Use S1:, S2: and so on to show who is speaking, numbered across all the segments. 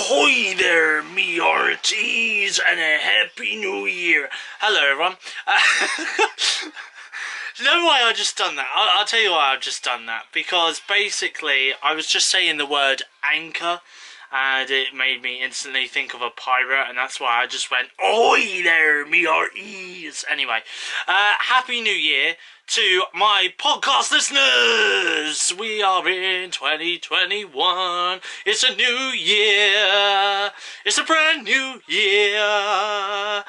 S1: Ahoy there, me hearties, and a happy new year. Hello, everyone. You know why I just done that? I'll tell you why I've just done that. Because basically, I was just saying the word anchor, and it made me instantly think of a pirate, and that's why I just went, ahoy there, me hearties. Anyway, happy new year to my podcast listeners. We are in 2021. It's a new year. It's a brand new year.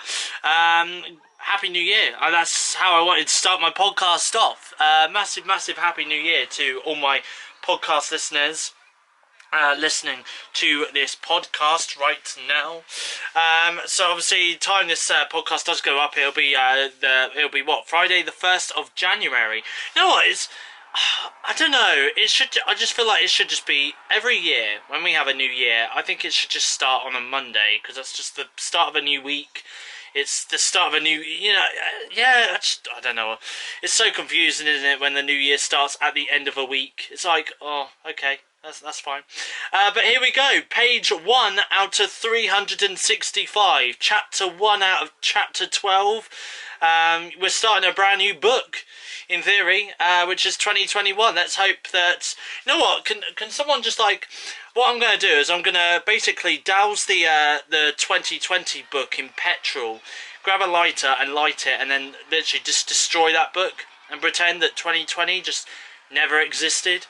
S1: Happy New Year. That's how I wanted to start my podcast off. Massive Happy New Year to all my podcast listeners listening to this podcast right now. So obviously, time this podcast does go up, it'll be what, Friday the 1st of January. You know what? I don't know. I just feel like it should just be every year when we have a new year. I think it should just start on a Monday because that's just the start of a new week. It's the start of a new, I don't know. It's so confusing, isn't it, when the new year starts at the end of a week? It's like, oh, okay, that's fine. But here we go. Page 1 out of 365. Chapter 1 out of chapter 12. We're starting a brand new book, in theory, which is 2021. Let's hope that... You know what? Can someone just, like... What I'm going to do is I'm going to basically douse the 2020 book in petrol, grab a lighter and light it, and then literally just destroy that book and pretend that 2020 just never existed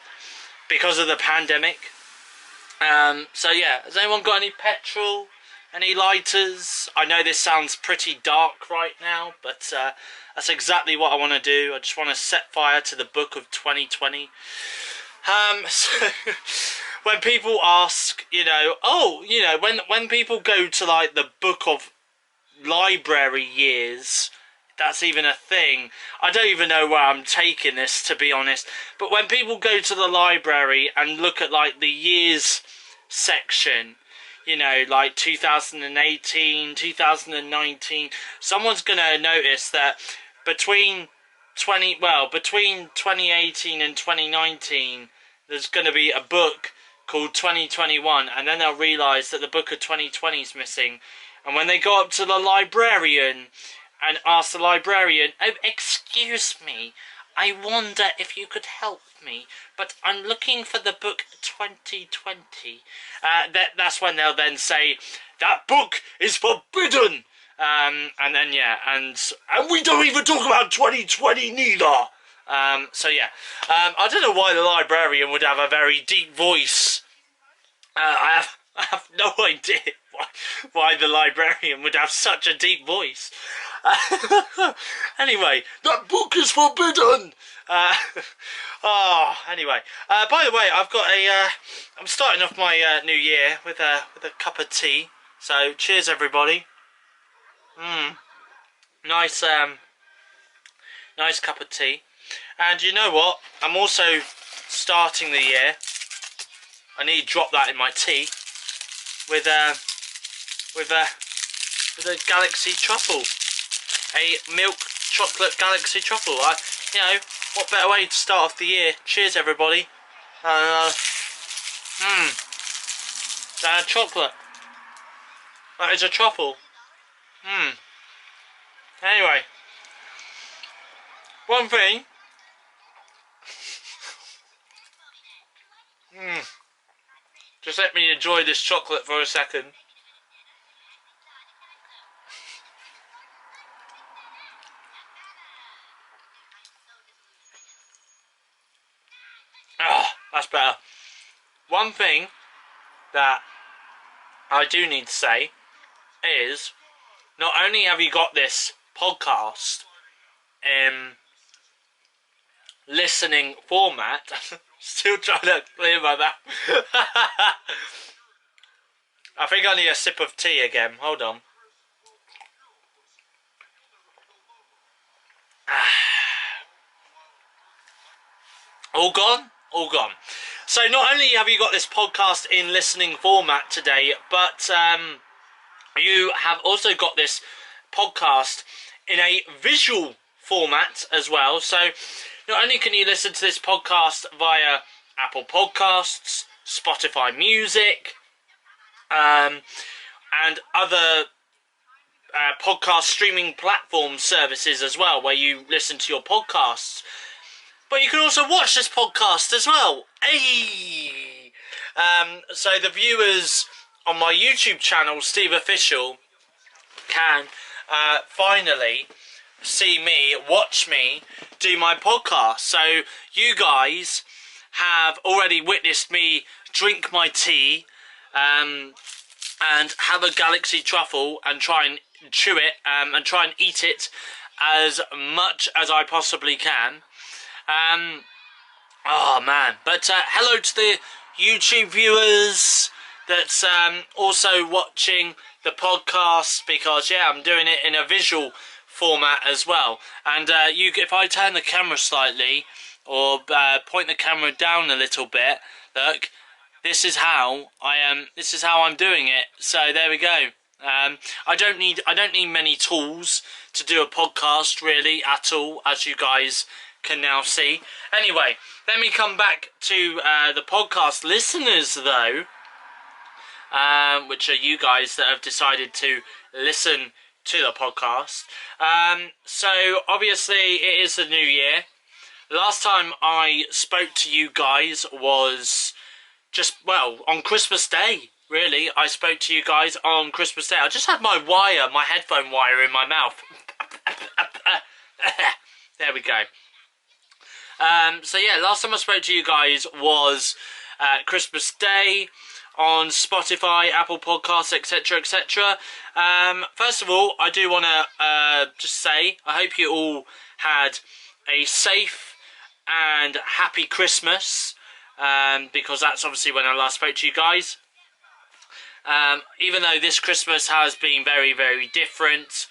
S1: because of the pandemic. So yeah, has anyone got any petrol, any lighters? I know this sounds pretty dark right now, but that's exactly what I want to do. I just want to set fire to the book of 2020. So when people ask, when people go to like the book of library years, that's even a thing. I don't even know where I'm taking this, to be honest. But when people go to the library and look at like the years section, like 2018, 2019, someone's going to notice that between 2018 and 2019, there's going to be a book called 2021, and then they'll realise that the book of 2020 is missing. And when they go up to the librarian and ask the librarian, oh, excuse me, I wonder if you could help me, but I'm looking for the book 2020. That's when they'll then say, that book is forbidden. And then, yeah, and we don't even talk about 2020 neither. So yeah, I don't know why the librarian would have a very deep voice. I have no idea why the librarian would have such a deep voice. Anyway, that book is forbidden. Anyway, by the way, I've got I'm starting off my new year with a cup of tea. So cheers, everybody. Nice cup of tea. And you know what? I'm also starting the year. I need to drop that in my tea with a galaxy truffle, a milk chocolate galaxy truffle. What better way to start off the year? Cheers, everybody. Chocolate. That is a truffle. Anyway, one thing. Just let me enjoy this chocolate for a second. That's better. One thing that I do need to say is, not only have you got this podcast in listening format, still trying to clear my mouth. I think I need a sip of tea again. Hold on. All gone? All gone. So not only have you got this podcast in listening format today, but you have also got this podcast in a visual format as well. So not only can you listen to this podcast via Apple Podcasts, Spotify Music, and other podcast streaming platform services as well, where you listen to your podcasts. But you can also watch this podcast as well. Hey! So the viewers on my YouTube channel, SteveOfficial, can finally see me, watch me do my podcast. So you guys have already witnessed me drink my tea and have a galaxy truffle and try and chew it and try and eat it as much as I possibly can. Oh man, but hello to the YouTube viewers that's also watching the podcast, because yeah, I'm doing it in a visual format as well. And if I turn the camera slightly or point the camera down a little bit, look, this is how I am. This is how I'm doing it. So there we go. I don't need many tools to do a podcast really at all, as you guys can now see. Anyway, let me come back to the podcast listeners though, which are you guys that have decided to listen to the podcast. So obviously it is the new year. Last time I spoke to you guys was on Christmas Day. Really, I spoke to you guys on Christmas Day. I just had my headphone wire in my mouth. There we go. So yeah, last time I spoke to you guys was Christmas Day on Spotify, Apple Podcasts, etc, etc. First of all, I do want to just say I hope you all had a safe and happy Christmas, because that's obviously when I last spoke to you guys. Even though this Christmas has been very, very different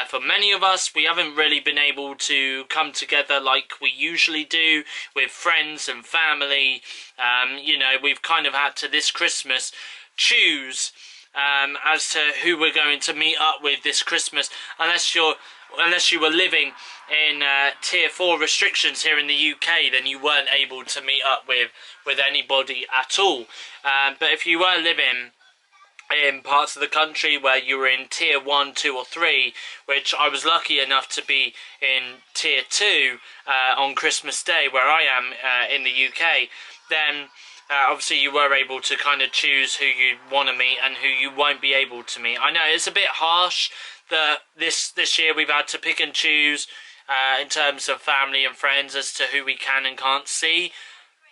S1: for many of us, we haven't really been able to come together like we usually do with friends and family. You know, we've kind of had to this Christmas choose as to who we're going to meet up with this Christmas, unless you were living in tier 4 restrictions here in the UK, then you weren't able to meet up with anybody at all. But if you were living in parts of the country where you were in tier 1, 2 or 3, which I was lucky enough to be in tier 2 on Christmas Day, where I am in the UK, then obviously you were able to kind of choose who you want to meet and who you won't be able to meet. I know it's a bit harsh that this year we've had to pick and choose in terms of family and friends as to who we can and can't see.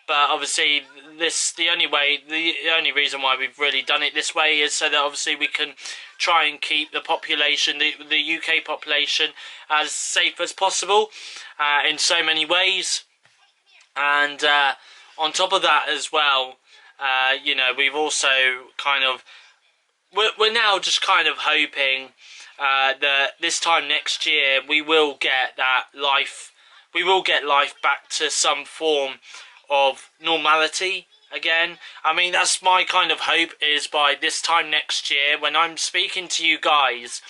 S1: But obviously, the only reason why we've really done it this way is so that obviously we can try and keep the population, the UK population, as safe as possible in so many ways. And on top of that as well, you know, we've also kind of we're now just kind of hoping that this time next year we will get life back to some form of normality again. I mean, that's my kind of hope, is by this time next year, when I'm speaking to you guys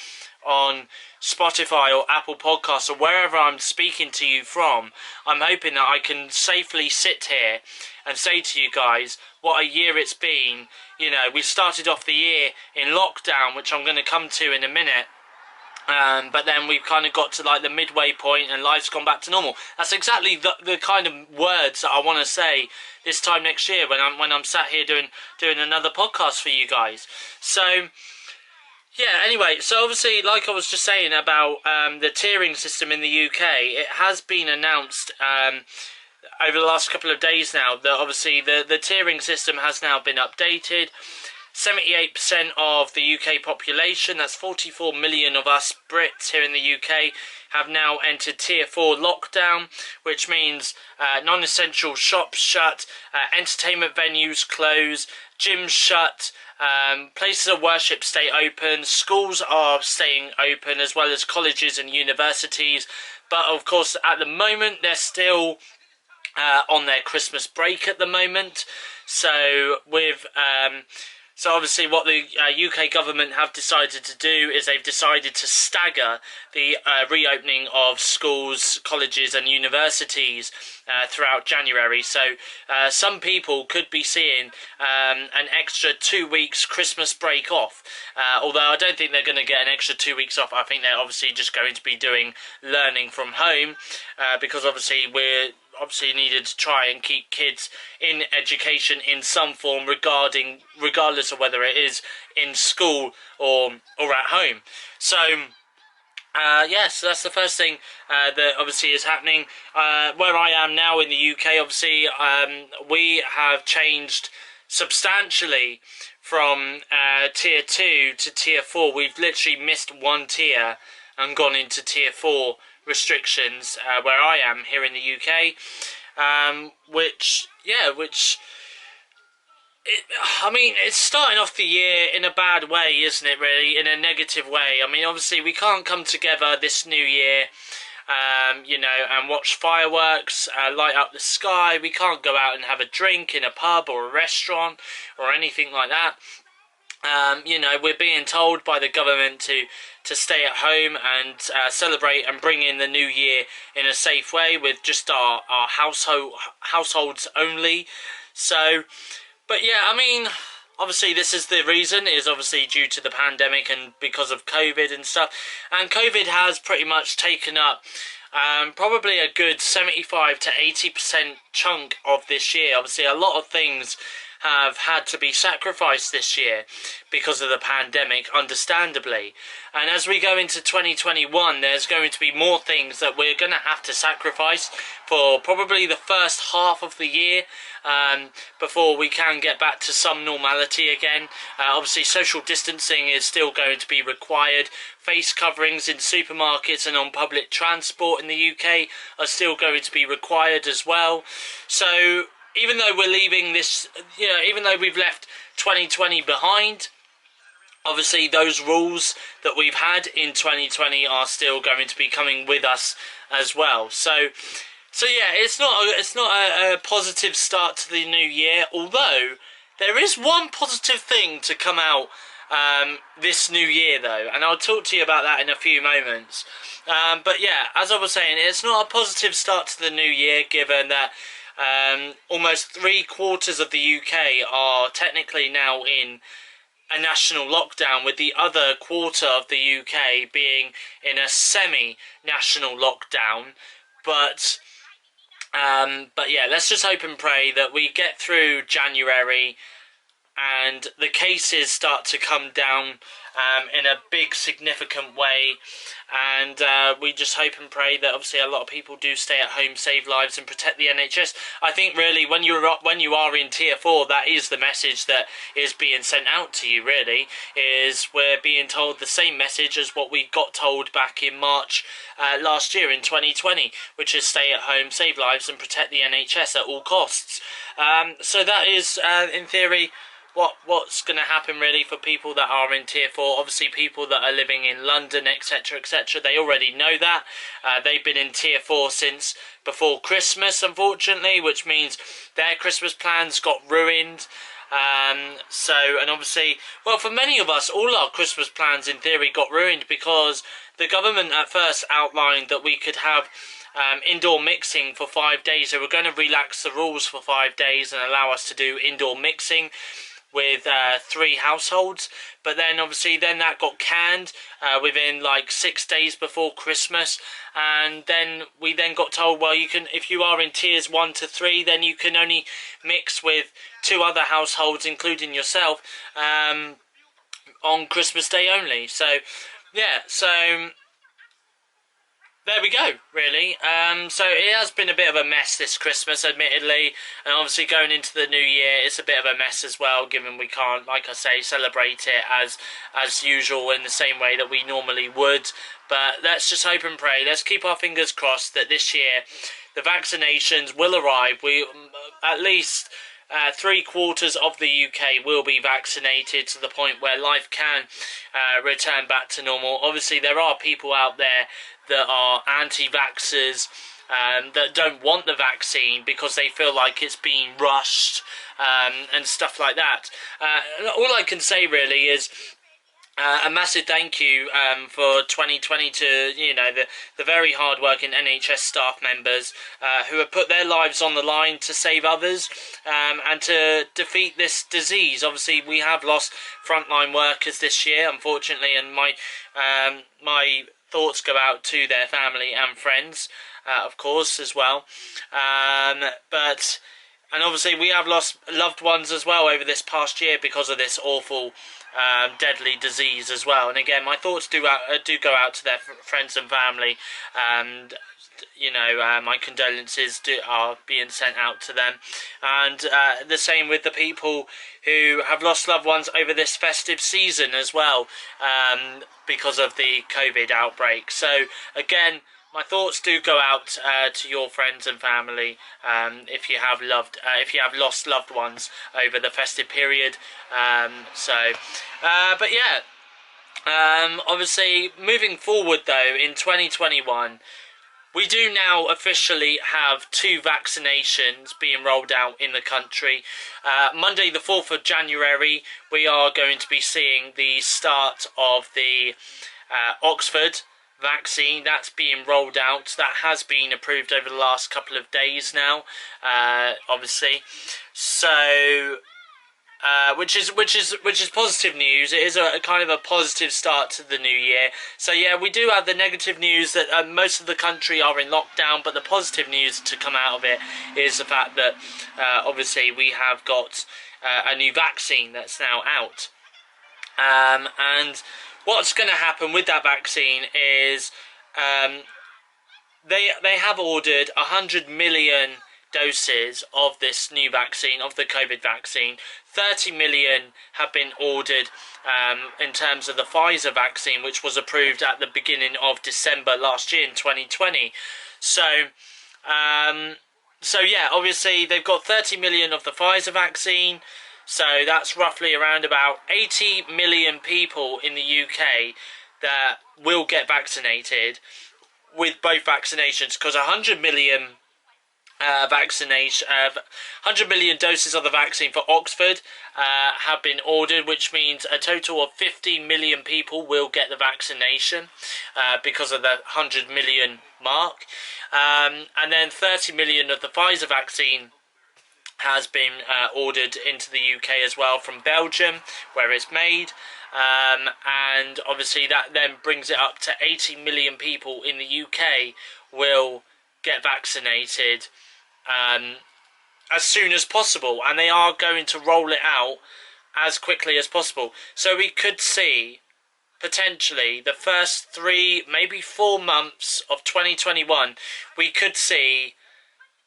S1: on Spotify or Apple Podcasts or wherever I'm speaking to you from, I'm hoping that I can safely sit here and say to you guys what a year it's been. You know, we started off the year in lockdown, which I'm going to come to in a minute. But then we've kind of got to like the midway point and life's gone back to normal. That's exactly the kind of words that I want to say this time next year when I'm sat here doing another podcast for you guys. So yeah, anyway, so obviously, like I was just saying about the tiering system in the UK, it has been announced over the last couple of days now that obviously the tiering system has now been updated. 78% of the UK population, that's 44 million of us Brits here in the UK, have now entered tier 4 lockdown, which means non-essential shops shut, entertainment venues close, gyms shut, places of worship stay open, schools are staying open, as well as colleges and universities. But of course, at the moment, they're still on their Christmas break at the moment. So with So obviously what the UK government have decided to do is they've decided to stagger the reopening of schools, colleges and universities throughout January. So some people could be seeing an extra 2 weeks Christmas break off. Although I don't think they're going to get an extra 2 weeks off. I think they're obviously just going to be doing learning from home because obviously we're needed to try and keep kids in education in some form regardless of whether it is in school or at home. So yes, that's the first thing that obviously is happening. Where I am now in the UK, obviously we have changed substantially from tier 2 to tier 4. We've literally missed one tier and gone into tier 4 restrictions where I am here in the UK, I mean, it's starting off the year in a bad way, isn't it, really, in a negative way. I mean, obviously we can't come together this new year you know, and watch fireworks light up the sky. We can't go out and have a drink in a pub or a restaurant or anything like that. You know, we're being told by the government to stay at home and celebrate and bring in the new year in a safe way with just our households only. So, but yeah, I mean, obviously this is the reason, is obviously due to the pandemic and because of COVID and stuff. And COVID has pretty much taken up probably a good 75 to 80% chunk of this year. Obviously a lot of things have had to be sacrificed this year because of the pandemic, understandably. And as we go into 2021, there's going to be more things that we're going to have to sacrifice for probably the first half of the year before we can get back to some normality again. Obviously, social distancing is still going to be required. Face coverings in supermarkets and on public transport in the UK are still going to be required as well. So even though we're leaving this, you know, even though we've left 2020 behind, obviously those rules that we've had in 2020 are still going to be coming with us as well. So yeah, it's not a positive start to the new year, although there is one positive thing to come out this new year though, and I'll talk to you about that in a few moments. But yeah, as I was saying, it's not a positive start to the new year, given that almost 3/4 of the UK are technically now in a national lockdown, with the other quarter of the UK being in a semi-national lockdown. But yeah, let's just hope and pray that we get through January and the cases start to come down in a big significant way, and we just hope and pray that obviously a lot of people do stay at home, save lives and protect the NHS. I think really when you are in tier 4, that is the message that is being sent out to you, really, is we're being told the same message as what we got told back in March last year in 2020, which is stay at home, save lives and protect the NHS at all costs. So that is in theory what's going to happen really for people that are in tier 4. Obviously people that are living in London, etc, etc, they already know that. They've been in tier 4 since before Christmas, unfortunately, which means their Christmas plans got ruined. And obviously, well, for many of us, all our Christmas plans in theory got ruined because the government at first outlined that we could have indoor mixing for 5 days. They were going to relax the rules for 5 days and allow us to do indoor mixing with 3 households, but then obviously that got canned within like 6 days before Christmas, and then we got told, well, you can, if you are in tiers 1 to 3, then you can only mix with 2 other households including yourself on Christmas Day only. So yeah, so there we go, really. So it has been a bit of a mess this Christmas, admittedly, and obviously going into the new year, it's a bit of a mess as well, given we can't, like I say, celebrate it as usual in the same way that we normally would. But let's just hope and pray. Let's keep our fingers crossed that this year the vaccinations will arrive. We at least 3/4 of the UK will be vaccinated to the point where life can return back to normal. Obviously, there are people out there that are anti-vaxxers that don't want the vaccine because they feel like it's being rushed and stuff like that. All I can say really is a massive thank you for 2020 to the very hard-working NHS staff members who have put their lives on the line to save others and to defeat this disease. Obviously, we have lost frontline workers this year, unfortunately, and my thoughts go out to their family and friends, of course, as well. And obviously, we have lost loved ones as well over this past year because of this awful deadly disease as well. And again, my thoughts do go out to their friends and family, and my condolences are being sent out to them, and the same with the people who have lost loved ones over this festive season as well, because of the COVID outbreak. So again, my thoughts do go out to your friends and family if you have lost loved ones over the festive period. But yeah, obviously moving forward though in 2021, we do now officially have 2 vaccinations being rolled out in the country. Monday the 4th of January, we are going to be seeing the start of the Oxford vaccine that's being rolled out. That has been approved over the last couple of days now, obviously. So which is positive news. It is a kind of a positive start to the new year. So yeah, we do have the negative news that most of the country are in lockdown, but the positive news to come out of it is the fact that obviously we have got a new vaccine that's now out, and what's going to happen with that vaccine is they have ordered 100 million doses of this new vaccine, of the COVID vaccine. 30 million have been ordered in terms of the Pfizer vaccine, which was approved at the beginning of December last year in 2020. So yeah, obviously they've got 30 million of the Pfizer vaccine. So that's roughly around about 80 million people in the UK that will get vaccinated with both vaccinations, because 100 million 100 million doses of the vaccine for Oxford have been ordered, which means a total of 50 million people will get the vaccination because of the 100 million mark, and then 30 million of the Pfizer vaccine has been ordered into the UK as well from Belgium, where it's made, and obviously that then brings it up to 80 million people in the UK will get vaccinated as soon as possible, and they are going to roll it out as quickly as possible. So we could see potentially the first 3, maybe 4 months of 2021, we could see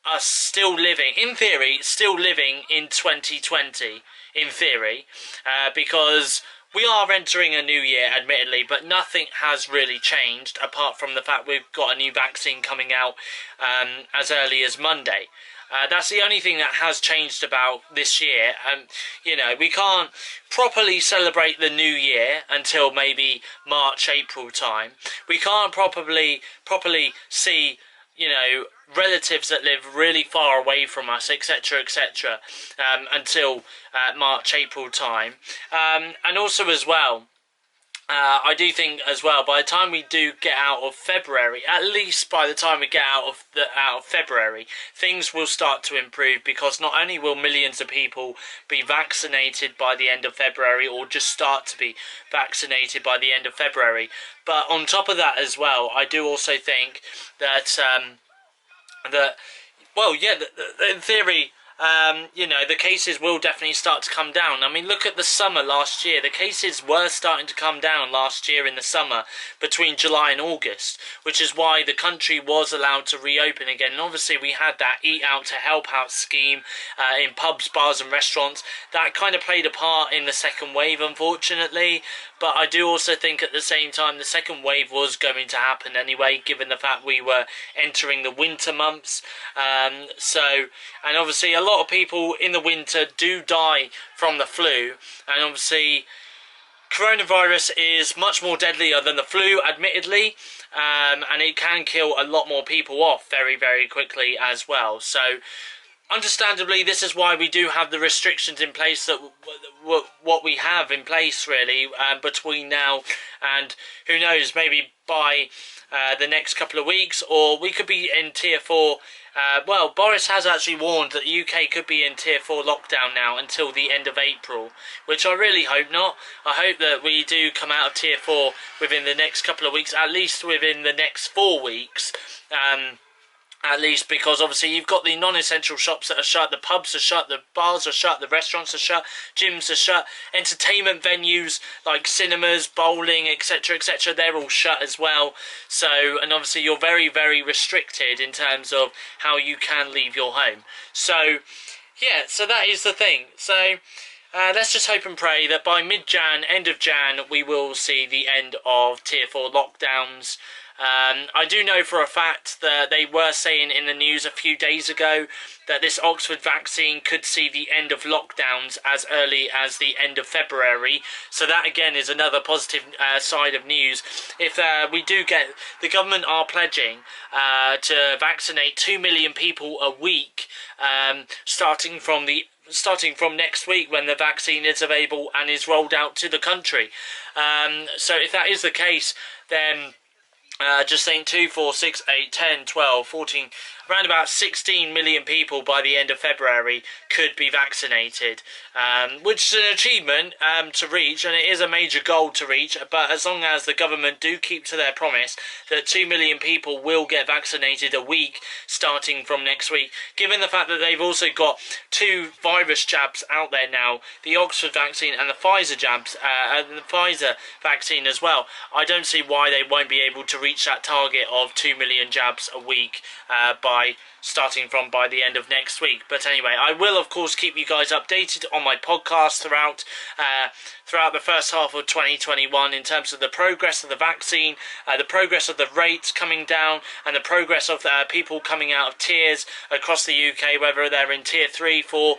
S1: us still living, in theory, in 2020, in theory, because we are entering a new year, admittedly, but nothing has really changed apart from the fact we've got a new vaccine coming out as early as Monday. That's the only thing that has changed about this year. We can't properly celebrate the new year until maybe March, April time. We can't properly see, relatives that live really far away from us, etc., etc., until March, April time. And also as well, I do think as well, by the time we do get out of February, at least by the time we get out of February, things will start to improve, because not only will millions of people be vaccinated by the end of February, or just start to be vaccinated by the end of February, but on top of that as well, I do also think that in theory, the cases will definitely start to come down. I mean, look at the summer last year. The cases were starting to come down last year in the summer, between July and August, which is why the country was allowed to reopen again. And obviously we had that Eat Out to Help Out scheme in pubs, bars and restaurants. That kind of played a part in the second wave, unfortunately. But I do also think at the same time the second wave was going to happen anyway, given the fact we were entering the winter months. And obviously a lot of people in the winter do die from the flu, and obviously coronavirus is much more deadlier than the flu, admittedly, and it can kill a lot more people off very, very quickly as well. So, understandably, this is why we do have the restrictions in place that what we have in place, really, between now and, who knows, maybe by the next couple of weeks, or we could be in tier 4. Well, Boris has actually warned that the UK could be in tier 4 lockdown now until the end of April, which I really hope not. I hope that we do come out of tier 4 within the next couple of weeks, at least within the next 4 weeks. At least, because obviously you've got the non-essential shops that are shut, the pubs are shut, the bars are shut, the restaurants are shut, gyms are shut, entertainment venues like cinemas, bowling, etc, etc, they're all shut as well. So, and obviously you're very, very restricted in terms of how you can leave your home. So, yeah, so that is the thing. So, let's just hope and pray that by mid-Jan, end of Jan, we will see the end of tier 4 lockdowns. I do know for a fact that they were saying in the news a few days ago that this Oxford vaccine could see the end of lockdowns as early as the end of February. So that again is another positive side of news. If we do get, the government are pledging to vaccinate 2 million people a week, starting from next week when the vaccine is available and is rolled out to the country. So if that is the case, then just saying 2, 4, 6, 8, 10, 12, 14, around about 16 million people by the end of February could be vaccinated, which is an achievement to reach, and it is a major goal to reach. But as long as the government do keep to their promise that 2 million people will get vaccinated a week starting from next week, given the fact that they've also got 2 virus jabs out there now, the Oxford vaccine and the Pfizer jabs, and the Pfizer vaccine as well, I don't see why they won't be able to reach that target of 2 million jabs a week by the end of next week. But anyway, I will of course keep you guys updated on my podcast throughout the first half of 2021 in terms of the progress of the vaccine, the progress of the rates coming down, and the progress of people coming out of tiers across the UK, whether they're in tier 3, 4,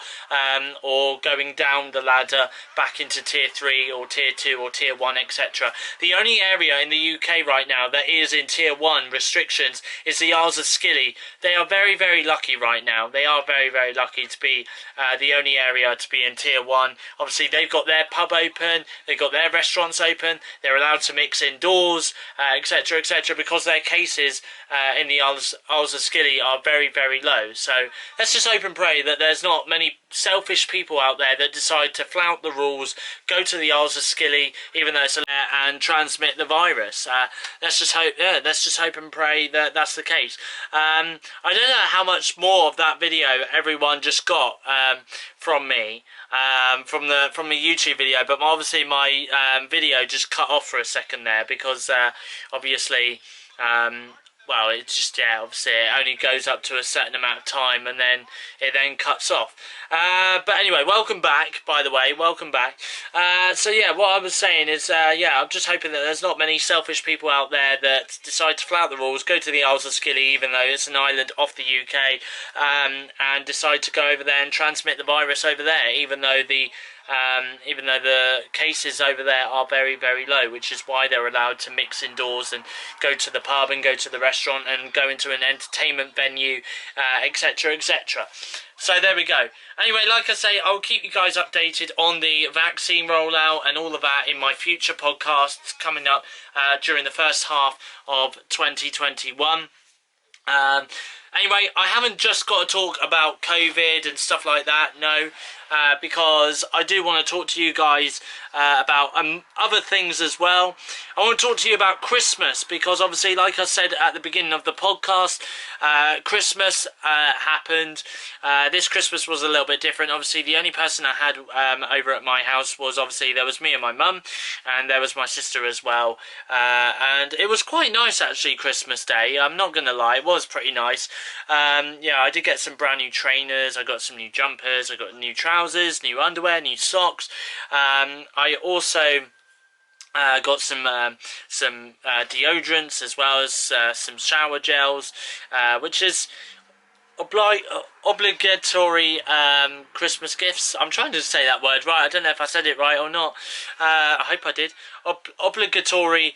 S1: or going down the ladder back into tier 3 or tier 2 or tier 1, etc. The only area in the UK right now that is in tier 1 restrictions is the Isles of Scilly. They are very, very lucky right now. They are very, very lucky to be the only area to be in tier 1. Obviously they've got their pub open, they've got their restaurants open, they're allowed to mix indoors, etc, etc, because their cases in the Isles of Scilly are very, very low. So let's just hope and pray that there's not many selfish people out there that decide to flout the rules, go to the Isles of Scilly even though it's and transmit the virus. Let's just hope and pray that that's the case. I don't know how much more of that video everyone just got from me, from the YouTube video, but obviously my video just cut off for a second there because obviously well, it's just, yeah, obviously it only goes up to a certain amount of time and then it then cuts off. But anyway, welcome back, by the way, welcome back. So yeah, what I was saying is, yeah, I'm just hoping that there's not many selfish people out there that decide to flout the rules, go to the Isles of Scilly, even though it's an island off the UK, and decide to go over there and transmit the virus over there, even though the cases over there are very, very low, which is why they're allowed to mix indoors and go to the pub and go to the restaurant and go into an entertainment venue, etc, etc. So there we go. Anyway, like I say, I'll keep you guys updated on the vaccine rollout and all of that in my future podcasts coming up during the first half of 2021. Anyway, I haven't just got to talk about COVID and stuff like that, no, because I do want to talk to you guys about other things as well. I want to talk to you about Christmas, because obviously, like I said at the beginning of the podcast, Christmas happened. This Christmas was a little bit different. Obviously, the only person I had over at my house was, obviously, there was me and my mum, and there was my sister as well. And it was quite nice, actually, Christmas Day. I'm not going to lie, it was pretty nice. Yeah, I did get some brand new trainers, I got some new jumpers, I got new trousers, new underwear, new socks. I also got some deodorants as well as some shower gels, which is obligatory Christmas gifts. I'm trying to say that word right. I don't know if I said it right or not. I hope I did. Obligatory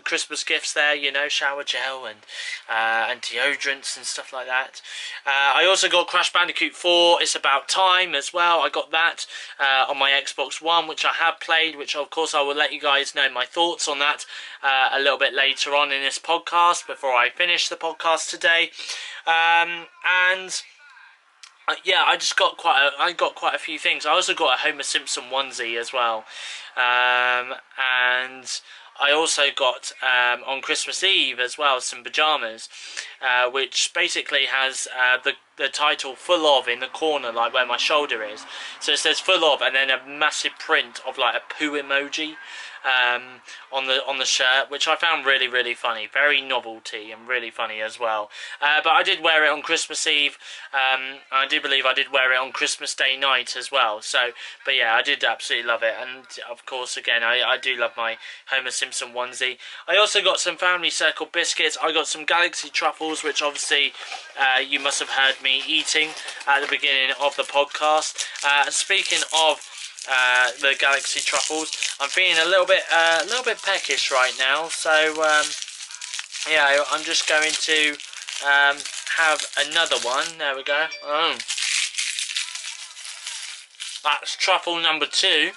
S1: Christmas gifts there, you know, shower gel and deodorants and stuff like that. I also got Crash Bandicoot 4, It's About Time as well. I got that on my Xbox One, which I have played, which of course I will let you guys know my thoughts on that a little bit later on in this podcast before I finish the podcast today. Yeah, I got quite a few things. I also got a Homer Simpson onesie as well, and I also got on Christmas Eve as well some pajamas, which basically has the title "full of" in the corner, like where my shoulder is. So it says "full of" and then a massive print of like a poo emoji on the shirt, which I found really funny, very novelty and really funny as well. But I did wear it on Christmas Eve. I do believe I did wear it on Christmas Day night as well. So, but yeah, I did absolutely love it, and of course, again, I do love my Homer Simpson onesie. I also got some Family Circle biscuits. I got some Galaxy truffles, which obviously you must have heard me eating at the beginning of the podcast. Speaking of the Galaxy truffles, I'm feeling a little bit peckish right now, so yeah, I'm just going to have another one. There we go. That's truffle number 2.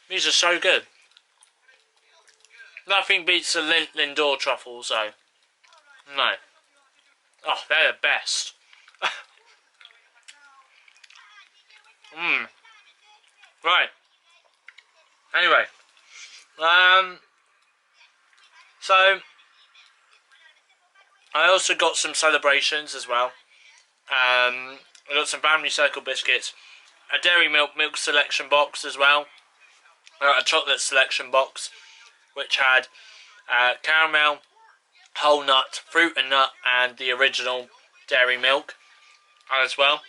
S1: These are so good. Nothing beats the Lindor truffles though. No. Oh, they're the best. Right. Anyway. So I also got some celebrations as well. I got some Family Circle biscuits, a Dairy Milk selection box as well, a chocolate selection box, which had caramel, whole nut, fruit and nut, and the original Dairy Milk as well.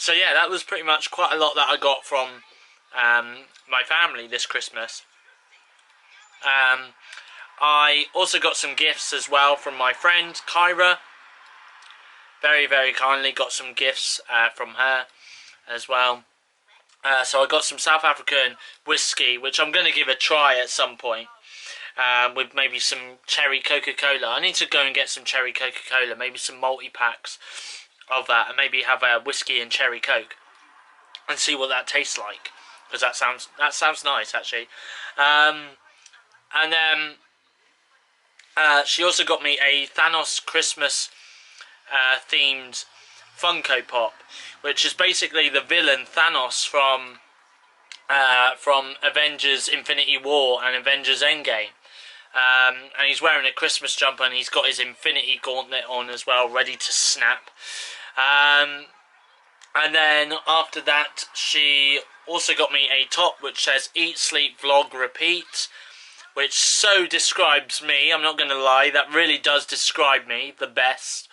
S1: So yeah, that was pretty much quite a lot that I got from my family this Christmas. I also got some gifts as well from my friend Kyra. Very kindly got some gifts from her as well. So I got some South African whiskey, which I'm going to give a try at some point, with maybe some cherry Coca-Cola. I need to go and get some cherry Coca-Cola, maybe some multi-packs of that, and maybe have a whiskey and cherry Coke and see what that tastes like, because that sounds nice actually. And then she also got me a Thanos Christmas themed Funko Pop, which is basically the villain Thanos from Avengers Infinity War and Avengers Endgame. And he's wearing a Christmas jumper, and he's got his Infinity Gauntlet on as well, ready to snap. And then after that, she also got me a top which says "Eat, Sleep, Vlog, Repeat," which so describes me. I'm not going to lie, that really does describe me the best.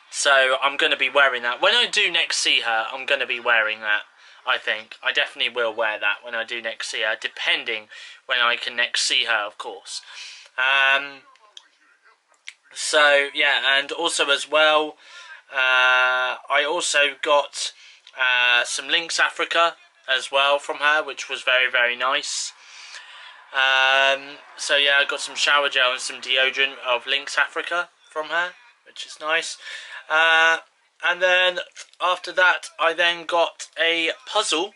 S1: So I'm going to be wearing that. When I do next see her, I'm going to be wearing that, I think. I definitely will wear that when I do next see her, depending when I can next see her, of course. So, yeah, and also as well, I also got some Lynx Africa as well from her, which was very nice. So yeah, I got some shower gel and some deodorant of Lynx Africa from her, which is nice. And then after that, I then got a puzzle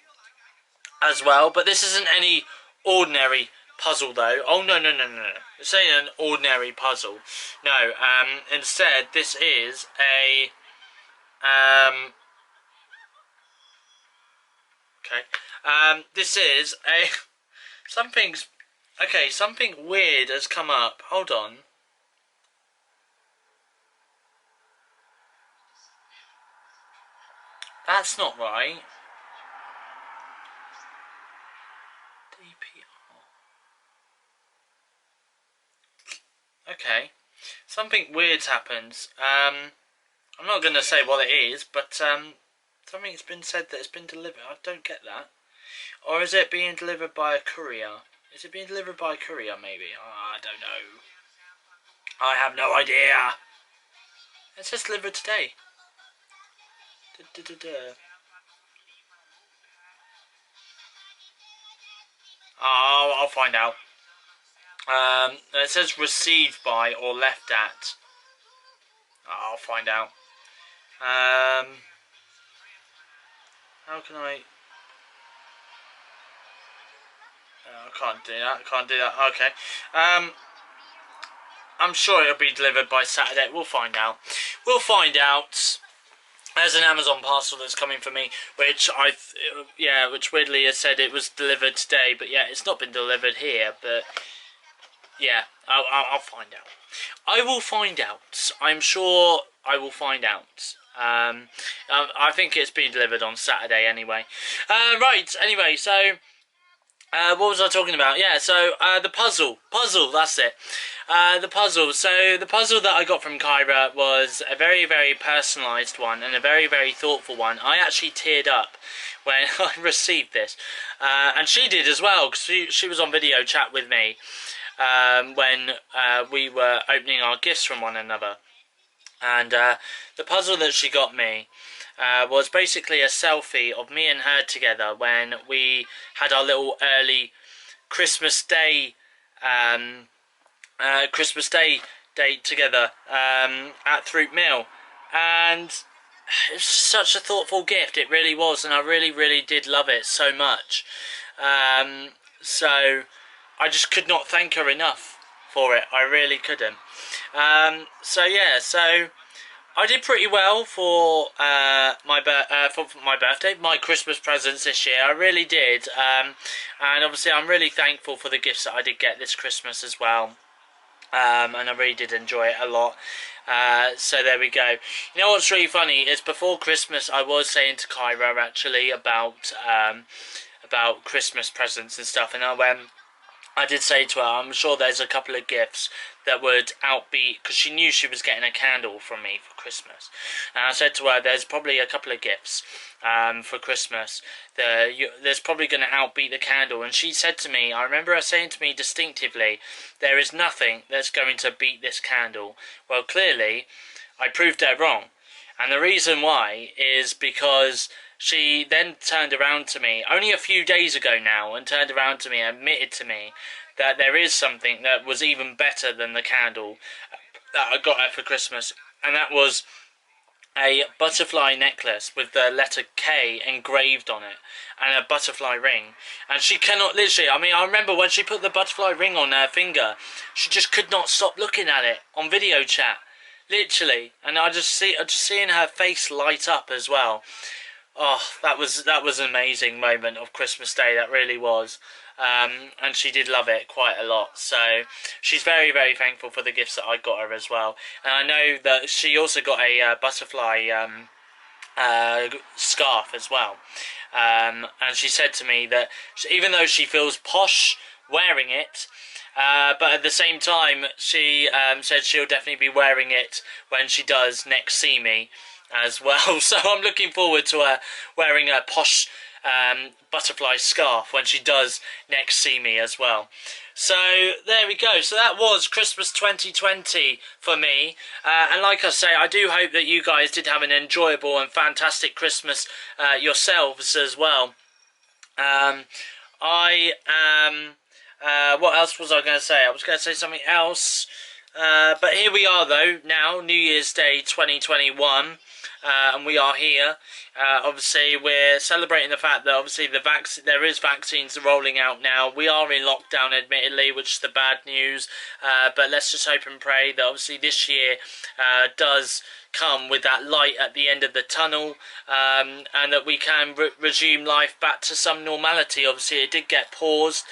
S1: as well, but this isn't any ordinary puzzle though. Oh no. This ain't an ordinary puzzle. No, instead this is a this is a something weird has come up. Hold on. That's not right. Okay, something weird's happened. I'm not going to say what it is, but something's been said that it's been delivered. I don't get that. Or is it being delivered by a courier? Is it being delivered by courier, maybe? I don't know. I have no idea. It says delivered today. Oh, I'll find out. It says received by or left at. I'll find out. How can I... I can't do that. Okay. I'm sure it'll be delivered by Saturday. We'll find out. There's an Amazon parcel that's coming for me, which which weirdly has said it was delivered today, but yeah, it's not been delivered here. But yeah, I'll find out. I will find out. I'm sure I will find out. I think it's being delivered on Saturday anyway. Right. Anyway, so. What was I talking about? Yeah, so the puzzle, that's it. The puzzle. So the puzzle that I got from Kyra was a very, very personalised one and a very, very thoughtful one. I actually teared up when I received this, and she did as well, because she was on video chat with me when we were opening our gifts from one another. And the puzzle that she got me was basically a selfie of me and her together when we had our little early Christmas Day date together at Throop Mill, and it's such a thoughtful gift. It really was, and I really, really did love it so much. So I just could not thank her enough for it. I really couldn't. So yeah, so I did pretty well for my birthday, my Christmas presents this year. I really did, and obviously I'm really thankful for the gifts that I did get this Christmas as well, and I really did enjoy it a lot. So there we go. You know what's really funny is before Christmas I was saying to Kyra actually about Christmas presents and stuff, and I did say to her, I'm sure there's a couple of gifts that would outbeat, because she knew she was getting a candle from me for Christmas. And I said to her, there's probably a couple of gifts for Christmas. There's probably going to outbeat the candle. And she said to me, I remember her saying to me distinctively, there is nothing that's going to beat this candle. Well, clearly, I proved her wrong. And the reason why is because she then turned around to me, only a few days ago now, and turned around to me and admitted to me that there is something that was even better than the candle that I got her for Christmas, and that was a butterfly necklace with the letter K engraved on it, and a butterfly ring. And she cannot, literally, I mean, I remember when she put the butterfly ring on her finger, she just could not stop looking at it on video chat, literally, and I just seeing her face light up as well. Oh, that was an amazing moment of Christmas Day, that really was. And she did love it quite a lot, so she's very, very thankful for the gifts that I got her as well. And I know that she also got a butterfly scarf as well, and she said to me that even though she feels posh wearing it, but at the same time she said she'll definitely be wearing it when she does next see me as well. So I'm looking forward to her wearing a posh butterfly scarf when she does next see me as well. So there we go. So that was Christmas 2020 for me, and like I say, I do hope that you guys did have an enjoyable and fantastic Christmas yourselves as well. What else was I going to say? I was going to say something else, but here we are though now, New Year's Day 2021. And we are here. Obviously, we're celebrating the fact that obviously there is vaccines rolling out now. We are in lockdown, admittedly, which is the bad news. But let's just hope and pray that obviously this year does come with that light at the end of the tunnel, and that we can resume life back to some normality. Obviously, it did get paused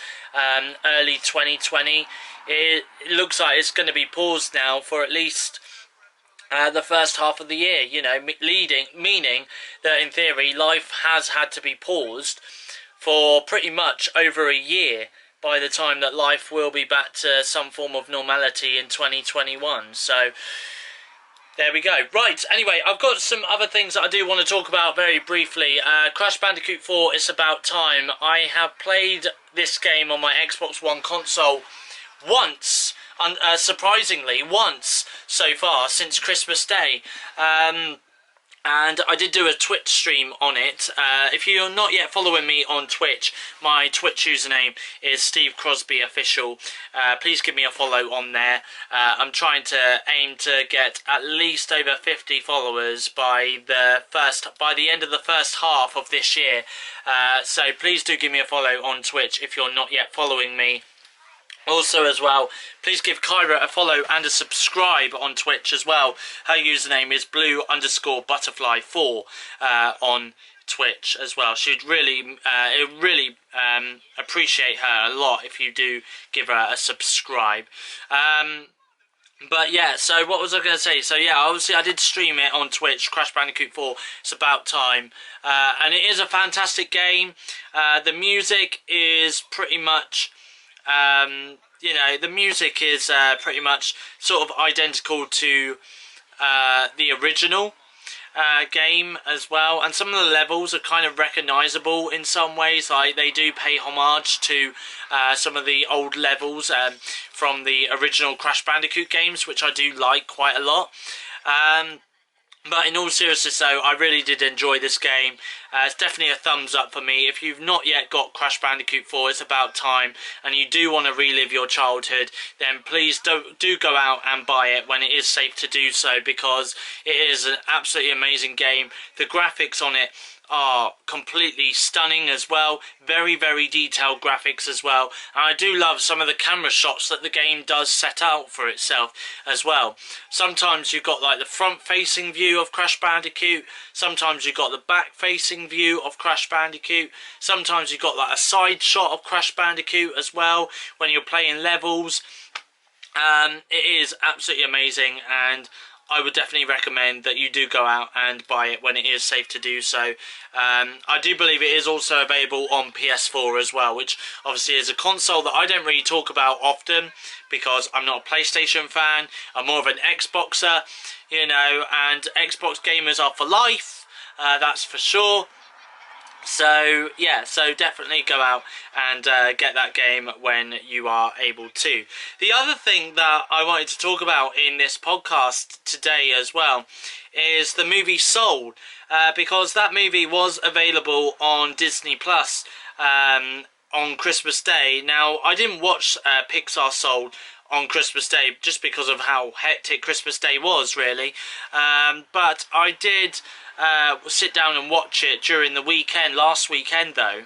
S1: early 2020. It looks like it's going to be paused now for at least the first half of the year, you know, meaning that in theory life has had to be paused for pretty much over a year by the time that life will be back to some form of normality in 2021. So there we go. Right, anyway, I've got some other things that I do want to talk about very briefly. Crash Bandicoot 4, it's about time. I have played this game on my Xbox One console once, surprisingly, once so far since Christmas Day. And I did do a Twitch stream on it. If you're not yet following me on Twitch, my Twitch username is SteveOfficial. Please give me a follow on there. I'm trying to aim to get at least over 50 followers by the end of the first half of this year. So please do give me a follow on Twitch if you're not yet following me. Also as well, please give Kyra a follow and a subscribe on Twitch as well. Her username is blue_butterfly4 on Twitch as well. She'd really, appreciate her a lot if you do give her a subscribe. But yeah, so what was I going to say? So yeah, obviously I did stream it on Twitch, Crash Bandicoot 4, It's About Time. And it is a fantastic game. The music is pretty much... you know, the music is pretty much sort of identical to the original game as well, and some of the levels are kind of recognisable in some ways. Like, they do pay homage to some of the old levels from the original Crash Bandicoot games, which I do like quite a lot. But in all seriousness though, I really did enjoy this game. It's definitely a thumbs up for me. If you've not yet got Crash Bandicoot 4, It's About Time, and you do want to relive your childhood, then please do go out and buy it when it is safe to do so, because it is an absolutely amazing game. The graphics on it are completely stunning as well. Very, very detailed graphics as well. And I do love some of the camera shots that the game does set out for itself as well. Sometimes you've got like the front facing view of Crash Bandicoot. Sometimes you've got the back facing view of Crash Bandicoot. Sometimes you've got like a side shot of Crash Bandicoot as well when you're playing levels. It is absolutely amazing, and I would definitely recommend that you do go out and buy it when it is safe to do so. I do believe it is also available on PS4 as well, which obviously is a console that I don't really talk about often because I'm not a PlayStation fan. I'm more of an Xboxer, you know, and Xbox gamers are for life, that's for sure. So yeah, so definitely go out and get that game when you are able to. The other thing that I wanted to talk about in this podcast today as well is the movie Soul, because that movie was available on Disney Plus on Christmas Day. Now, I didn't watch Pixar Soul on Christmas Day just because of how hectic Christmas Day was, really, but I did sit down and watch it during the weekend. Last weekend though,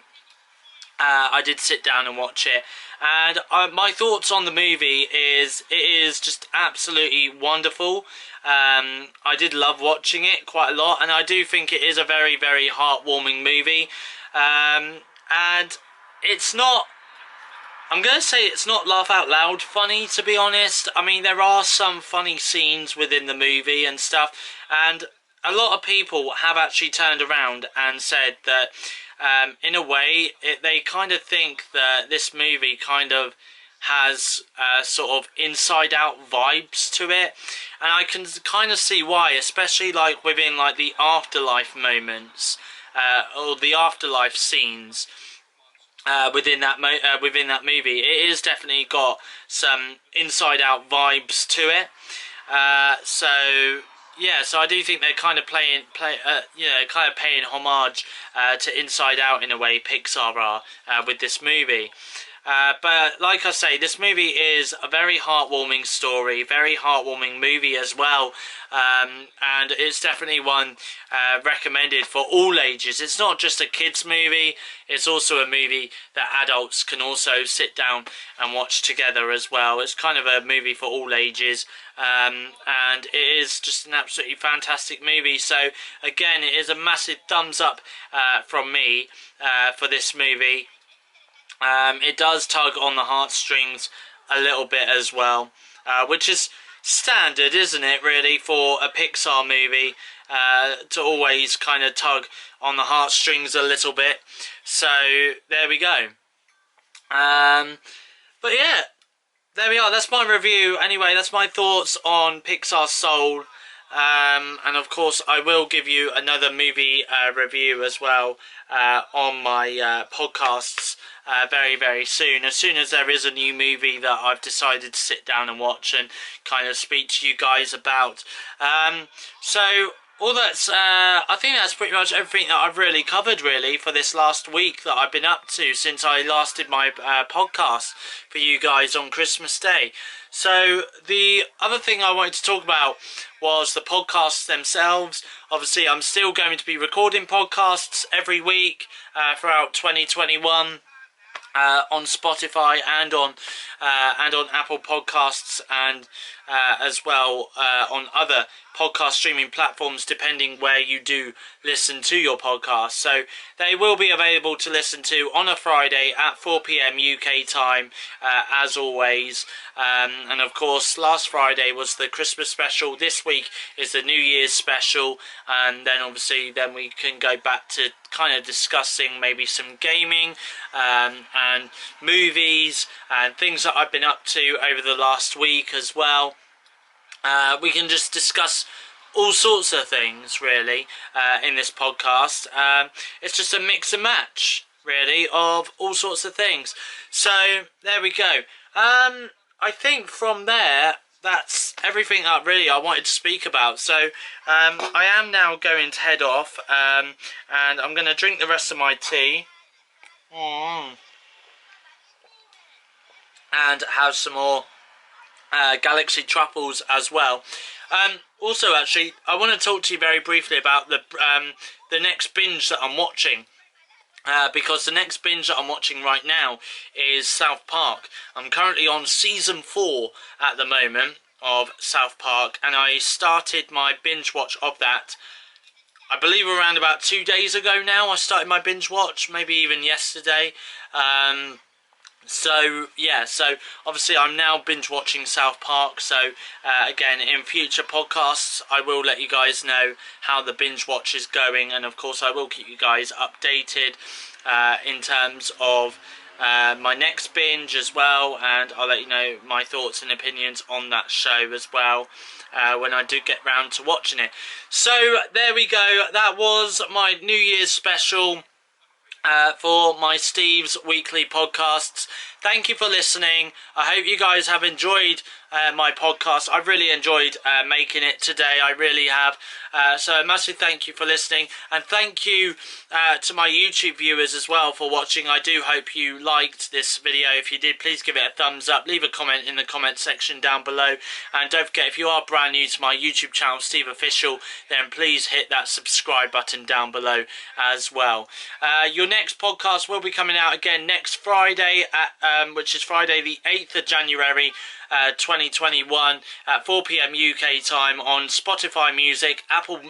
S1: I did sit down and watch it, and my thoughts on the movie is it is just absolutely wonderful. I did love watching it quite a lot, and I do think it is a very, very heartwarming movie, and it's not, I'm going to say it's not laugh out loud funny, to be honest. I mean, there are some funny scenes within the movie and stuff, and a lot of people have actually turned around and said that in a way they kind of think that this movie kind of has sort of Inside Out vibes to it, and I can kind of see why, especially like within like the afterlife moments or the afterlife scenes within that movie. It is definitely got some Inside Out vibes to it. So yeah, so I do think they're kind of paying homage to Inside Out in a way. Pixar are with this movie. But like I say, this movie is a very heartwarming story, very heartwarming movie as well, and it's definitely one recommended for all ages. It's not just a kids movie, it's also a movie that adults can also sit down and watch together as well. It's kind of a movie for all ages, and it is just an absolutely fantastic movie. So again, it is a massive thumbs up from me for this movie. It does tug on the heartstrings a little bit as well, which is standard, isn't it, really, for a Pixar movie, to always kind of tug on the heartstrings a little bit. So there we go. But yeah, there we are. That's my review. Anyway, that's my thoughts on Pixar Soul. And of course I will give you another movie review as well on my podcasts very, very soon. As soon as there is a new movie that I've decided to sit down and watch and kind of speak to you guys about. So all that's, I think that's pretty much everything that I've really covered really for this last week that I've been up to since I last did my podcast for you guys on Christmas Day. So the other thing I wanted to talk about was the podcasts themselves. Obviously, I'm still going to be recording podcasts every week throughout 2021 on Spotify and on Apple Podcasts, and as well on other podcast streaming platforms, depending where you do listen to your podcast. So they will be available to listen to on a Friday at 4 p.m. UK time, as always. And of course, last Friday was the Christmas special. This week is the New Year's special, and then obviously then we can go back to kind of discussing maybe some gaming and movies and things that I've been up to over the last week as well. We can just discuss all sorts of things really in this podcast. It's just a mix and match really of all sorts of things. So there we go. I think from there that's everything that really I wanted to speak about. So I am now going to head off, and I'm going to drink the rest of my tea and have some more Galaxy truffles as well. Also, actually, I want to talk to you very briefly about the next binge that I'm watching. Because the next binge that I'm watching right now is South Park. I'm currently on season 4 at the moment of South Park, and I started my binge watch of that, I believe, around about 2 days ago now. I started my binge watch, maybe even yesterday. So yeah, so obviously I'm now binge watching South Park. So again, in future podcasts I will let you guys know how the binge watch is going, and of course I will keep you guys updated in terms of my next binge as well, and I'll let you know my thoughts and opinions on that show as well when I do get round to watching it. So there we go, that was my New Year's special for my Steve's Weekly Podcasts. Thank you for listening. I hope you guys have enjoyed my podcast. I've really enjoyed making it today. I really have. So a massive thank you for listening, and thank you to my YouTube viewers as well for watching. I do hope you liked this video. If you did, please give it a thumbs up. Leave a comment in the comment section down below, and don't forget, if you are brand new to my YouTube channel, SteveOfficial, then please hit that subscribe button down below as well. Your next podcast will be coming out again next Friday, which is Friday the 8th of January 2021 at 4 p.m. UK time on Spotify Music, Apple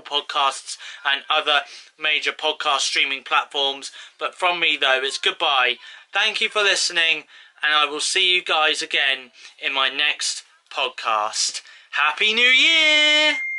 S1: Podcasts and other major podcast streaming platforms. But from me though, it's goodbye. Thank you for listening, and I will see you guys again in my next podcast. Happy New Year!